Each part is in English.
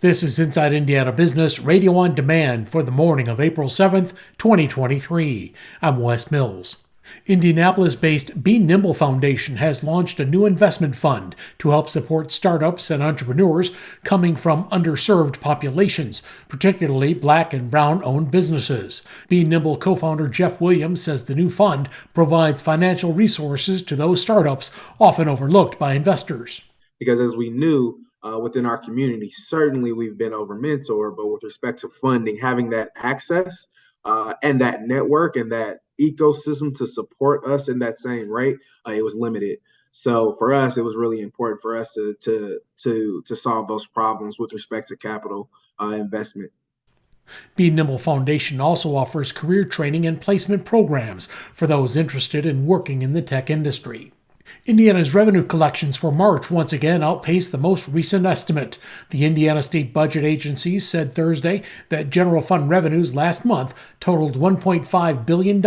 This is Inside Indiana Business Radio on Demand for the morning of April 7th, 2023. I'm Wes Mills. Indianapolis-based Be Nimble Foundation has launched a new investment fund to help support startups and entrepreneurs coming from underserved populations, particularly Black and Brown-owned businesses. Be Nimble co-founder Jeff Williams says the new fund provides financial resources to those startups often overlooked by investors. Because as we knew, within our community, certainly we've been over-mentored, but with respect to funding, having that access and that network and that ecosystem to support us in that same rate, it was limited. So for us, it was really important for us to solve those problems with respect to capital investment. Be Nimble Foundation also offers career training and placement programs for those interested in working in the tech industry. Indiana's revenue collections for March once again outpaced the most recent estimate. The Indiana State Budget Agency said Thursday that general fund revenues last month totaled $1.5 billion,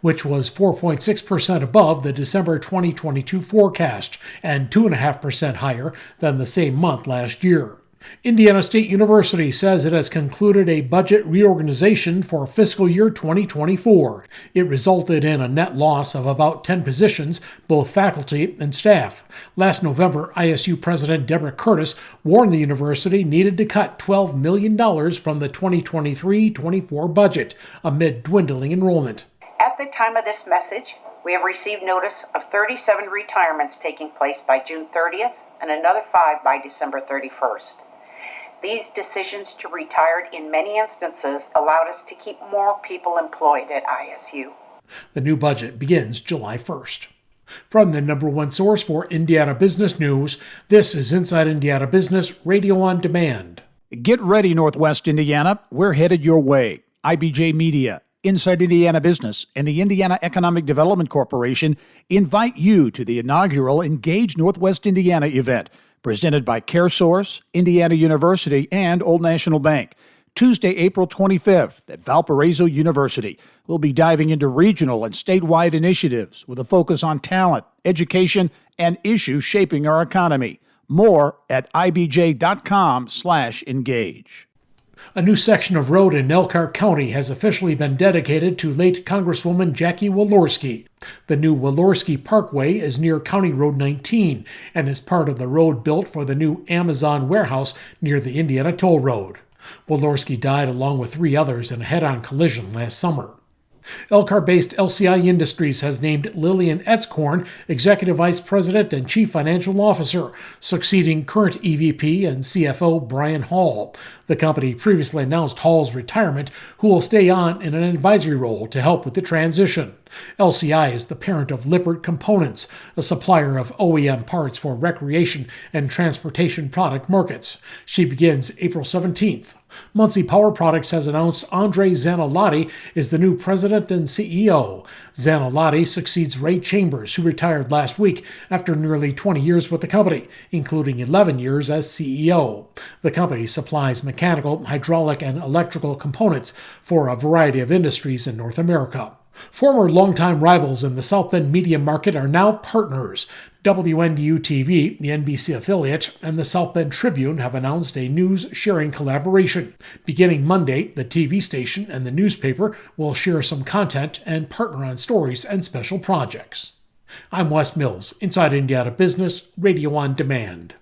which was 4.6% above the December 2022 forecast and 2.5% higher than the same month last year. Indiana State University says it has concluded a budget reorganization for fiscal year 2024. It resulted in a net loss of about 10 positions, both faculty and staff. Last November, ISU President Deborah Curtis warned the university needed to cut $12 million from the 2023-24 budget amid dwindling enrollment. At the time of this message, we have received notice of 37 retirements taking place by June 30th and another 5 by December 31st. These decisions to retire in many instances allowed us to keep more people employed at ISU. The new budget begins July 1st. From the number one source for Indiana business news, this is Inside Indiana Business Radio on Demand. Get ready, Northwest Indiana. We're headed your way. IBJ Media, Inside Indiana Business, and the Indiana Economic Development Corporation invite you to the inaugural Engage Northwest Indiana event, presented by CareSource, Indiana University, and Old National Bank. Tuesday, April 25th at Valparaiso University. We'll be diving into regional and statewide initiatives with a focus on talent, education, and issues shaping our economy. More at ibj.com/engage. A new section of road in Elkhart County has officially been dedicated to late Congresswoman Jackie Walorski. The new Walorski Parkway is near County Road 19 and is part of the road built for the new Amazon warehouse near the Indiana Toll Road. Walorski died along with 3 others in a head-on collision last summer. Elkhart-based LCI Industries has named Lillian Etzkorn Executive Vice President and Chief Financial Officer, succeeding current EVP and CFO Brian Hall. The company previously announced Hall's retirement, who will stay on in an advisory role to help with the transition. LCI is the parent of Lippert Components, a supplier of OEM parts for recreation and transportation product markets. She begins April 17th. Muncie Power Products has announced Andre Zanolotti is the new president and CEO. Zanolotti succeeds Ray Chambers, who retired last week after nearly 20 years with the company, including 11 years as CEO. The company supplies mechanical, hydraulic, and electrical components for a variety of industries in North America. Former longtime rivals in the South Bend media market are now partners. WNDU-TV, the NBC affiliate, and the South Bend Tribune have announced a news-sharing collaboration. Beginning Monday, the TV station and the newspaper will share some content and partner on stories and special projects. I'm Wes Mills, Inside Indiana Business, Radio on Demand.